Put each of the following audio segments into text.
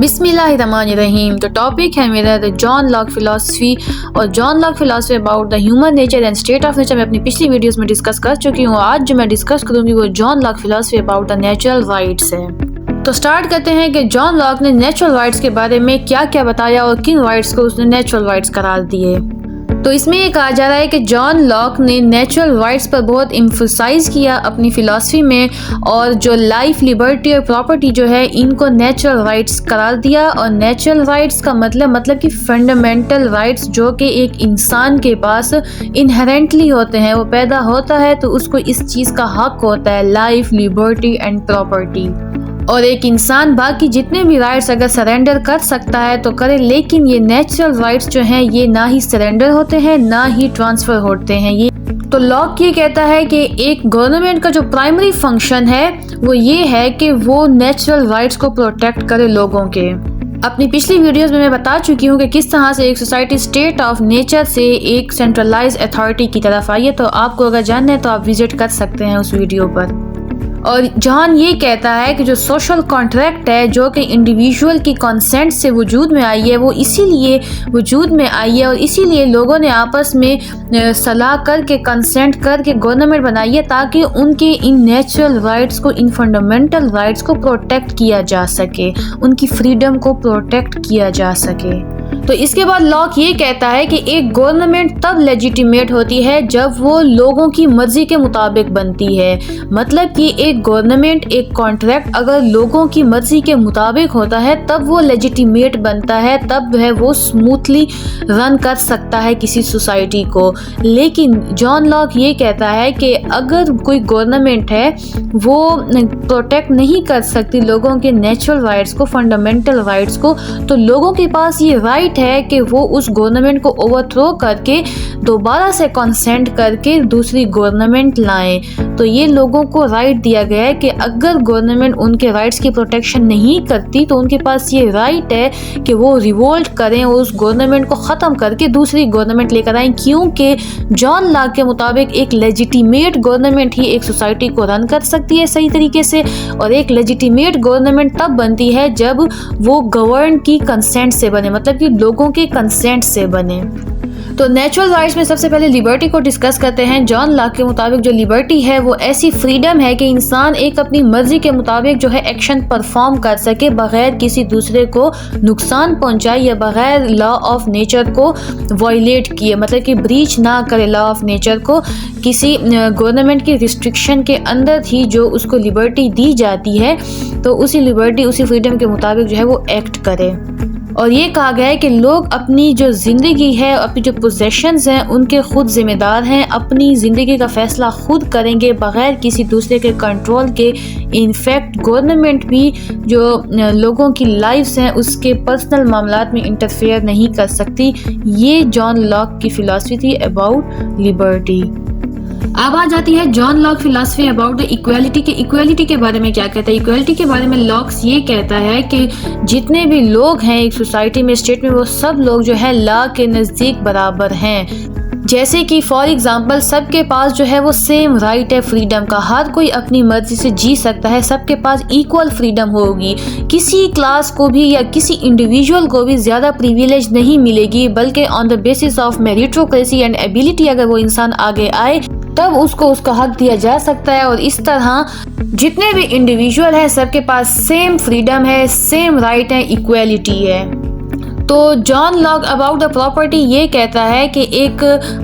बिस्मिल्लाहिर्रहमानिर्रहीम। तो टॉपिक है मेरा द जॉन लॉक फिलॉसफी और John Locke philosophy about the human nature and state of nature मैं अपनी पिछली वीडियोस में डिस्कस कर चुकी हूँ। आज जो मैं डिस्कस करूँगी वो John Locke philosophy about the natural rights है। तो स्टार्ट करते हैं कि जॉन लॉक ने नेचुरल राइट्स के बारे में क्या क्या बताया और किन राइट्स को उसने नेचुरल राइट्स करार दिए। तो इसमें ये कहा जा रहा है कि जॉन लॉक ने नेचुरल राइट्स पर बहुत एम्फसाइज किया अपनी फ़िलासफ़ी में, और जो लाइफ, लिबर्टी और प्रॉपर्टी जो है इनको नेचुरल राइट्स करार दिया। और नेचुरल राइट्स का मतलब कि फंडामेंटल राइट्स जो कि एक इंसान के पास इनहेरेंटली होते हैं, वो पैदा होता है तो उसको इस चीज़ का हक होता है, लाइफ, लिबर्टी एंड प्रॉपर्टी। और एक इंसान बाकी जितने भी राइट्स अगर सरेंडर कर सकता है तो करे, लेकिन ये नेचुरल राइट्स जो हैं ये ना ही सरेंडर होते हैं ना ही ट्रांसफ़र होते हैं। ये तो लॉक ये कहता है कि एक गवर्नमेंट का जो प्राइमरी फंक्शन है वो ये है कि वो नेचुरल राइट्स को प्रोटेक्ट करे लोगों के। अपनी पिछली वीडियोस में मैं बता चुकी हूँ कि किस तरह से एक सोसाइटी स्टेट ऑफ नेचर से एक सेंट्रलाइज अथॉरिटी की तरफ आई है। तो आपको अगर जानना है तो आप विजिट कर सकते हैं उस वीडियो पर। और जॉन ये कहता है कि जो सोशल कॉन्ट्रैक्ट है जो कि इंडिविजुअल की कंसेंट से वजूद में आई है, वो इसीलिए वजूद में आई है और इसीलिए लोगों ने आपस में सलाह करके कंसेंट करके गवर्नमेंट बनाई है ताकि उनके इन नेचुरल राइट्स को, इन फंडामेंटल राइट्स को प्रोटेक्ट किया जा सके, उनकी फ्रीडम को प्रोटेक्ट किया जा सके। तो इसके बाद लॉक ये कहता है कि एक गवर्नमेंट तब लेजिटिमेट होती है जब वो लोगों की मर्जी के मुताबिक बनती है। मतलब कि एक गवर्नमेंट, एक कॉन्ट्रैक्ट अगर लोगों की मर्जी के मुताबिक होता है तब वो लेजिटिमेट बनता है, तब है वो स्मूथली रन कर सकता है किसी सोसाइटी को। लेकिन जॉन लॉक ये कहता है कि अगर कोई गवर्नमेंट है वो प्रोटेक्ट नहीं कर सकती लोगों के नेचुरल राइट्स को, फंडामेंटल राइट्स को, तो लोगों के पास ये राइट है कि वो उस गवर्नमेंट को ओवरथ्रो करके दोबारा से कंसेंट करके दूसरी गवर्नमेंट लाएं। तो ये लोगों को राइट दिया गया है कि अगर गवर्नमेंट उनके राइट्स की प्रोटेक्शन नहीं करती तो उनके पास ये राइट है कि वो रिवोल्ट करें और उस गवर्नमेंट को ख़त्म करके दूसरी गवर्नमेंट लेकर आएँ। क्योंकि जॉन लॉक के मुताबिक एक लेजिटिमेट गवर्नमेंट ही एक सोसाइटी को रन कर सकती है सही तरीके से, और एक लेजिटिमेट गवर्नमेंट तब बनती है जब वो गवर्न की कंसेंट से बने, मतलब कि लोगों के कंसेंट से बने। तो नेचुरल राइट्स में सबसे पहले लिबर्टी को डिस्कस करते हैं। जॉन लॉक के मुताबिक जो लिबर्टी है वो ऐसी फ्रीडम है कि इंसान एक अपनी मर्जी के मुताबिक जो है एक्शन परफॉर्म कर सके बगैर किसी दूसरे को नुकसान पहुंचाए या बगैर लॉ ऑफ नेचर को वायलेट किए, मतलब कि ब्रीच ना करे लॉ ऑफ नेचर को। किसी गवर्नमेंट की रिस्ट्रिक्शन के अंदर ही जो उसको लिबर्टी दी जाती है तो उसी लिबर्टी, उसी फ्रीडम के मुताबिक जो है वो एक्ट करे। और ये कहा गया है कि लोग अपनी जो ज़िंदगी है, अपनी जो पोजेशंस हैं उनके खुद जिम्मेदार हैं, अपनी ज़िंदगी का फ़ैसला खुद करेंगे बग़ैर किसी दूसरे के कंट्रोल के। इनफैक्ट गवर्नमेंट भी जो लोगों की लाइफ्स हैं उसके पर्सनल मामलात में इंटरफेयर नहीं कर सकती। ये जॉन लॉक की फ़िलासफ़ी थी अबाउट लिबर्टी। अब आ जाती है John Locke philosophy about the equality के। इक्वालिटी के बारे में क्या कहता है? इक्वालिटी के बारे में लॉक्स ये कहता है कि जितने भी लोग हैं एक सोसाइटी में, स्टेट में, वो सब लोग जो है लॉ के नज़दीक बराबर हैं। जैसे कि फॉर एग्जांपल सबके पास जो है वो सेम राइट है फ्रीडम का, हर कोई अपनी मर्जी से जी सकता है, सबके पास इक्वल फ्रीडम होगी। किसी क्लास को भी या किसी इंडिविजुअल को भी ज़्यादा प्रिविलेज नहीं मिलेगी, बल्कि on the basis of meritocracy and ability अगर वो इंसान आगे आए तब उसको उसका हक दिया जा सकता है। और इस तरह जितने भी इंडिविजुअल हैं सबके पास सेम फ्रीडम है, सेम राइट है, इक्वालिटी है। तो John Locke about the property ये कहता है कि एक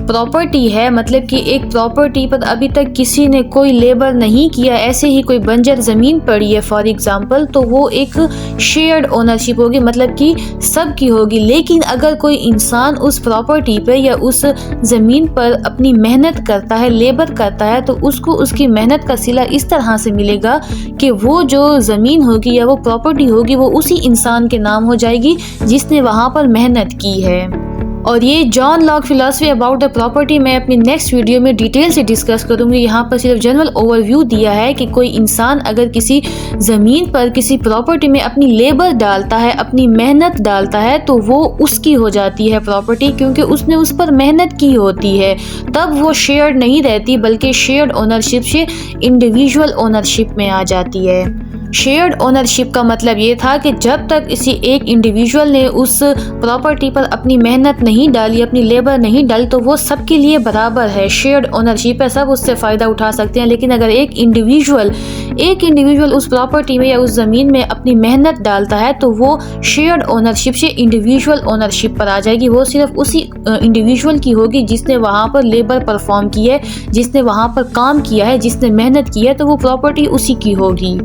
प्रॉपर्टी है, मतलब कि एक प्रॉपर्टी पर अभी तक किसी ने कोई लेबर नहीं किया, ऐसे ही कोई बंजर ज़मीन पड़ी है फॉर एग्जांपल, तो वो एक शेयर्ड ओनरशिप होगी, मतलब कि सब की होगी। लेकिन अगर कोई इंसान उस प्रॉपर्टी पर या उस ज़मीन पर अपनी मेहनत करता है, लेबर करता है, तो उसको उसकी मेहनत का सिला इस तरह से मिलेगा कि वो जो ज़मीन होगी या वो प्रॉपर्टी होगी वो उसी इंसान के नाम हो जाएगी जिसने वहाँ पर मेहनत की है। और ये John Locke philosophy about the property मैं अपनी नेक्स्ट वीडियो में डिटेल से डिस्कस करूंगी। यहाँ पर सिर्फ जनरल ओवरव्यू दिया है कि कोई इंसान अगर किसी ज़मीन पर, किसी प्रॉपर्टी में अपनी लेबर डालता है, अपनी मेहनत डालता है, तो वो उसकी हो जाती है प्रॉपर्टी, क्योंकि उसने उस पर मेहनत की होती है। तब वो शेयर्ड नहीं रहती बल्कि शेयर्ड ओनरशिप से इंडिविजुअल ओनरशिप में आ जाती है। शेयर्ड ओनरशिप का मतलब ये था कि जब तक किसी एक इंडिविजुअल ने उस प्रॉपर्टी पर अपनी मेहनत नहीं डाली, अपनी लेबर नहीं डाली, तो वो सबके लिए बराबर है। शेयर्ड ओनरशिप है, सब उससे फ़ायदा उठा सकते हैं। लेकिन अगर एक इंडिविजुअल उस प्रॉपर्टी में या उस ज़मीन में अपनी मेहनत डालता है तो वो शेयर्ड ओनरशिप से इंडिविजुअल ओनरशिप पर आ जाएगी। वो सिर्फ उसी इंडिविजुअल की होगी जिसने वहाँ पर लेबर परफॉर्म की है, जिसने वहाँ पर काम किया है, जिसने मेहनत की है, तो वो प्रॉपर्टी उसी की होगी।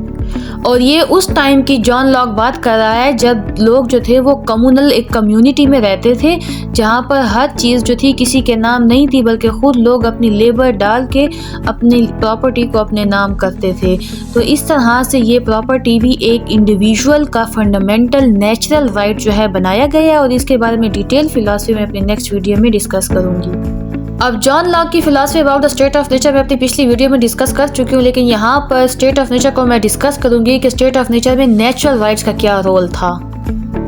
और ये उस टाइम की जॉन लॉक बात कर रहा है जब लोग जो थे वो कम्युनल एक कम्युनिटी में रहते थे, जहाँ पर हर चीज़ जो थी किसी के नाम नहीं थी, बल्कि ख़ुद लोग अपनी लेबर डाल के अपनी प्रॉपर्टी को अपने नाम करते थे। तो इस तरह से ये प्रॉपर्टी भी एक इंडिविजुअल का फंडामेंटल नेचुरल राइट जो है बनाया गया है, और इसके बारे में डिटेल फिलॉसफी में अपनी नेक्स्ट वीडियो में डिस्कस करूँगी। अब जॉन लॉक की philosophy about the state of nature मैं अपनी पिछली वीडियो में डिस्कस कर चुकी हूँ, लेकिन यहाँ पर स्टेट ऑफ नेचर को मैं डिस्कस करूँगी कि स्टेट ऑफ नेचर में नेचुरल राइट्स का क्या रोल था।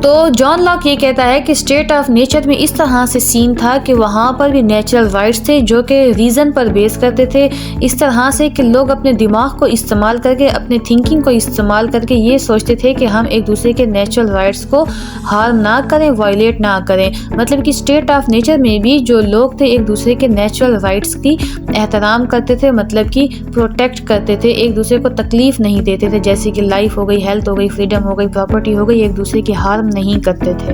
तो जॉन लॉक ये कहता है कि स्टेट ऑफ नेचर में इस तरह से सीन था कि वहाँ पर भी नेचुरल राइट्स थे जो कि रीज़न पर बेस करते थे, इस तरह से कि लोग अपने दिमाग को इस्तेमाल करके, अपने थिंकिंग को इस्तेमाल करके ये सोचते थे कि हम एक दूसरे के नेचुरल राइट्स को हार्म ना करें, वायलेट ना करें। मतलब कि स्टेट ऑफ नेचर में भी जो लोग थे एक दूसरे के नेचुरल राइट्स की एहतराम करते थे, मतलब कि प्रोटेक्ट करते थे, एक दूसरे को तकलीफ़ नहीं देते थे, जैसे कि लाइफ हो गई, हेल्थ हो गई, फ्रीडम हो गई, प्रॉपर्टी हो गई, एक दूसरे की हार्म नहीं करते थे।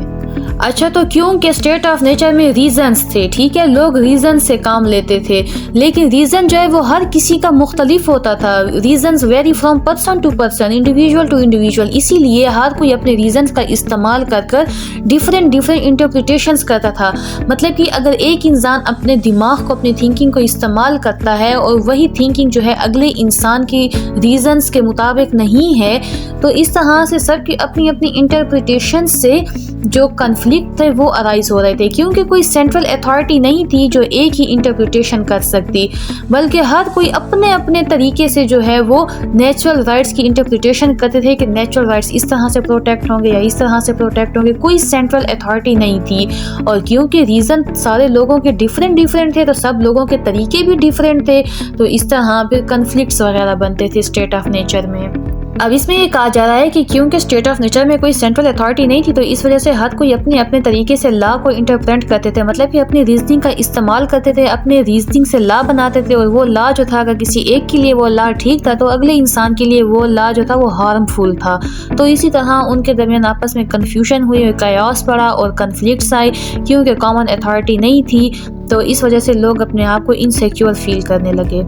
अच्छा, तो क्योंकि स्टेट ऑफ नेचर में रीजंस थे, ठीक है, लोग रीजन से काम लेते थे, लेकिन रीजन जो है वो हर किसी का मुख्तलिफ होता था। Reasons vary from person to person, individual to individual, इसीलिए हर कोई अपने रीजंस का इस्तेमाल कर डिफरेंट इंटरप्रिटेशंस करता था। मतलब कि अगर एक इंसान अपने दिमाग को, अपनी थिंकिंग को इस्तेमाल करता है और वही थिंकिंग जो है अगले इंसान की रीजंस के मुताबिक नहीं है, तो इस तरह से सबकी अपनी अपनी इंटरप्रिटेशन से जो कन्फ्लिक्ट थे वो अराइज हो रहे थे, क्योंकि कोई सेंट्रल अथॉरिटी नहीं थी जो एक ही इंटरप्रिटेशन कर सकती, बल्कि हर कोई अपने अपने तरीके से जो है वो नेचुरल राइट्स की इंटरप्रिटेशन करते थे कि नेचुरल राइट्स इस तरह से प्रोटेक्ट होंगे या इस तरह से प्रोटेक्ट होंगे। कोई सेंट्रल अथॉरिटी नहीं थी, और क्योंकि रीज़न सारे लोगों के डिफरेंट थे, तो सब लोगों के तरीके भी डिफरेंट थे, तो इस तरह फिर कन्फ्लिक्ट्स वगैरह बनते थे स्टेट ऑफ नेचर में। अब इसमें ये कहा जा रहा है कि क्योंकि स्टेट ऑफ नेचर में कोई सेंट्रल अथॉरिटी नहीं थी, तो इस वजह से हर कोई अपने अपने तरीके से लॉ को इंटरप्रेट करते थे, मतलब कि अपनी रीजनिंग का इस्तेमाल करते थे, अपने रीजनिंग से लॉ बनाते थे, और वो लॉ जो था अगर किसी एक के लिए वो लॉ ठीक था तो अगले इंसान के लिए वो लॉ जो था वो हार्मफुल था। तो इसी तरह उनके दरमियान आपस में कन्फ्यूजन हुई, कायास पड़ा और कन्फ्लिक्ट्स आए, क्योंकि कॉमन अथॉरिटी नहीं थी, तो इस वजह से लोग अपने आप को इनसिक्योर फील करने लगे।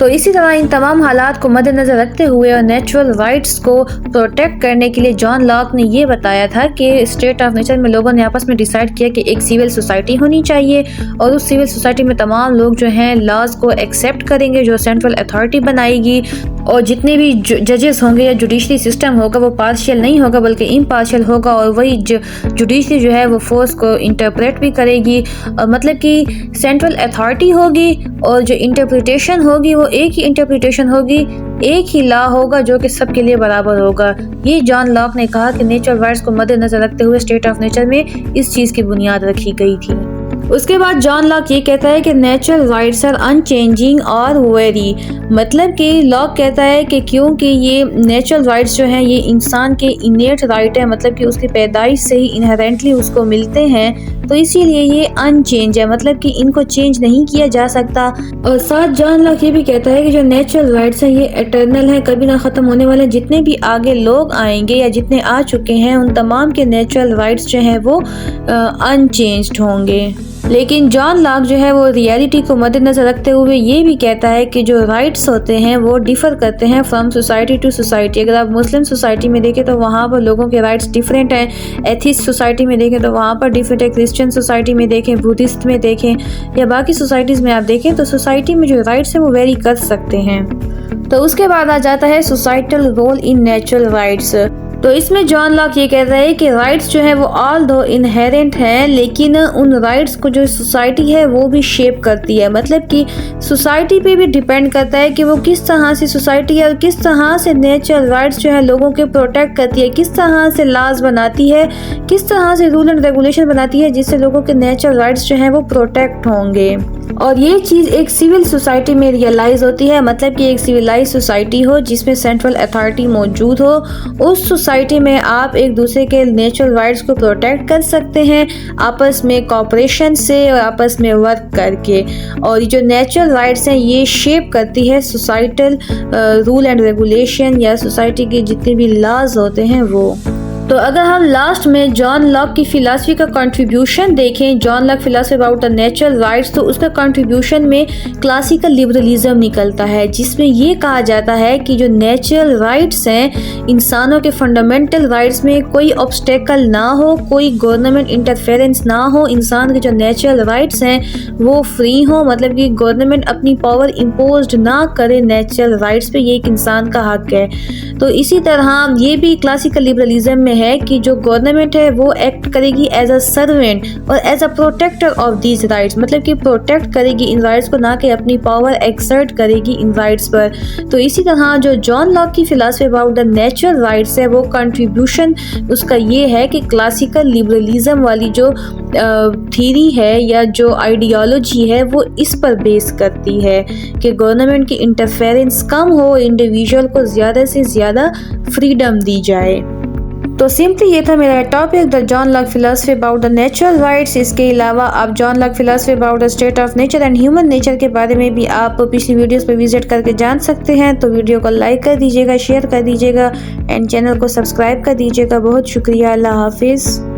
तो इसी तरह इन तमाम हालात को मद्देनज़र रखते हुए और नेचुरल राइट्स को प्रोटेक्ट करने के लिए जॉन लॉक ने ये बताया था कि स्टेट ऑफ नेचर में लोगों ने आपस में डिसाइड किया कि एक सिविल सोसाइटी होनी चाहिए, और उस सिविल सोसाइटी में तमाम लोग जो हैं लॉज को एक्सेप्ट करेंगे जो सेंट्रल अथॉरिटी बनाएगी, और जितने भी जजेस होंगे या जुडिशरी सिस्टम होगा वो पार्शियल नहीं होगा बल्कि इम्पार्शियल होगा, और वही जुडिशरी जो है वो फोर्स को इंटरप्रेट भी करेगी। मतलब कि सेंट्रल अथॉरिटी होगी और जो इंटरप्रिटेशन होगी वो एक ही इंटरप्रिटेशन होगी, एक ही लॉ होगा जो कि सबके लिए बराबर होगा। ये जॉन लॉक ने कहा कि नेचुरल राइट्स को मद्देनजर रखते हुए स्टेट ऑफ नेचर में इस चीज़ की बुनियाद रखी गई थी। उसके बाद जॉन लॉक ये कहता है कि नेचुरल राइट्स आर अनचेंजिंग और वेरी, मतलब कि लॉक कहता है कि क्योंकि ये नेचुरल राइट्स जो हैं ये इंसान के इनेट राइट है, मतलब कि उसकी पैदाइश से ही इनहेरेंटली उसको मिलते हैं, तो इसीलिए ये अनचेंज है, मतलब कि इनको चेंज नहीं किया जा सकता। और साथ जॉन लॉक ये भी कहता है कि जो नेचुरल राइट्स हैं ये एटर्नल हैं, कभी ना ख़त्म होने वाले। जितने भी आगे लोग आएंगे या जितने आ चुके हैं उन तमाम के नेचुरल राइट्स जो हैं वो अनचेंज्ड होंगे। लेकिन जॉन लॉक जो है वो रियलिटी को मद्देनजर रखते हुए ये भी कहता है कि जो राइट्स होते हैं वो डिफ़र करते हैं फ्रॉम सोसाइटी टू सोसाइटी। अगर आप मुस्लिम सोसाइटी में देखें तो वहाँ पर लोगों के राइट्स डिफरेंट हैं, एथिस्ट सोसाइटी में देखें तो वहाँ पर डिफरेंट है, क्रिश्चियन सोसाइटी में देखें, बुद्धिस्ट में देखें या बाकी सोसाइटीज़ में आप देखें तो सोसाइटी में जो राइट्स हैं वो वेरी कर सकते हैं। तो उसके बाद आ जाता है societal role in natural rights. तो इसमें जॉन लॉक ये कहता है कि राइट्स जो है वो ऑल दो इनहेरेंट हैं, लेकिन उन राइट्स को जो सोसाइटी है वो भी शेप करती है, मतलब कि सोसाइटी पे भी डिपेंड करता है कि वो किस तरह से सोसाइटी है और किस तरह से नेचुरल राइट्स जो है लोगों के प्रोटेक्ट करती है, किस तरह से लॉज बनाती है, किस तरह से रूल एंड रेगुलेशन बनाती है जिससे लोगों के नेचुरल राइट्स जो हैं वो प्रोटेक्ट होंगे। और ये चीज़ एक सिविल सोसाइटी में रियलाइज़ होती है, मतलब कि एक सिविलाइज सोसाइटी हो जिसमें सेंट्रल अथॉरिटी मौजूद हो। उस सोसाइटी में आप एक दूसरे के नेचुरल राइट्स को प्रोटेक्ट कर सकते हैं आपस में कोऑपरेशन से और आपस में वर्क करके। और ये जो नेचुरल राइट्स हैं ये शेप करती है सोसाइटल रूल एंड रेगुलेशन या सोसाइटी के जितने भी लॉज होते हैं वो। तो अगर हम लास्ट में जॉन लॉक की फिलॉसफी का कंट्रीब्यूशन देखें, John Locke philosophy about the natural rights, तो उसका कंट्रीब्यूशन में क्लासिकल लिबरलिज्म निकलता है, जिसमें ये कहा जाता है कि जो नेचुरल राइट्स हैं, इंसानों के फंडामेंटल राइट्स में कोई ऑब्स्टेकल ना हो, कोई गवर्नमेंट इंटरफेरेंस ना हो, इंसान के जो नेचुरल राइट्स हैं वो फ्री हो, मतलब कि गवर्नमेंट अपनी पावर इम्पोज ना करे नेचुरल राइट्स पे, ये एक इंसान का हक है। तो इसी तरह ये भी क्लासिकल लिबरलिज्म में है कि जो गवर्नमेंट है वो एक्ट करेगी एज अ सर्वेंट और as a protector of these rights, मतलब कि प्रोटेक्ट करेगी इन राइट्स को, ना कि अपनी पावर एक्सर्ट करेगी इन राइट्स पर। तो इसी तरह जो जॉन लॉक की philosophy about the natural rights है वो कंट्रीब्यूशन उसका ये है कि क्लासिकल लिबरलिज्म वाली जो थीरी है या जो आइडियोलॉजी है वो इस पर बेस करती है कि गवर्नमेंट की इंटरफेरेंस कम हो, इंडिविजुअल को ज़्यादा से ज़्यादा फ्रीडम दी जाए। तो सिंपली ये था मेरा topic, the John Locke philosophy about the natural rights. इसके अलावा आप John Locke philosophy about the state of nature and human nature के बारे में भी आप पिछली वीडियोस पर विजिट करके जान सकते हैं। तो वीडियो को लाइक कर दीजिएगा, शेयर कर दीजिएगा एंड चैनल को सब्सक्राइब कर दीजिएगा। बहुत शुक्रिया, अल्लाह हाफिज़।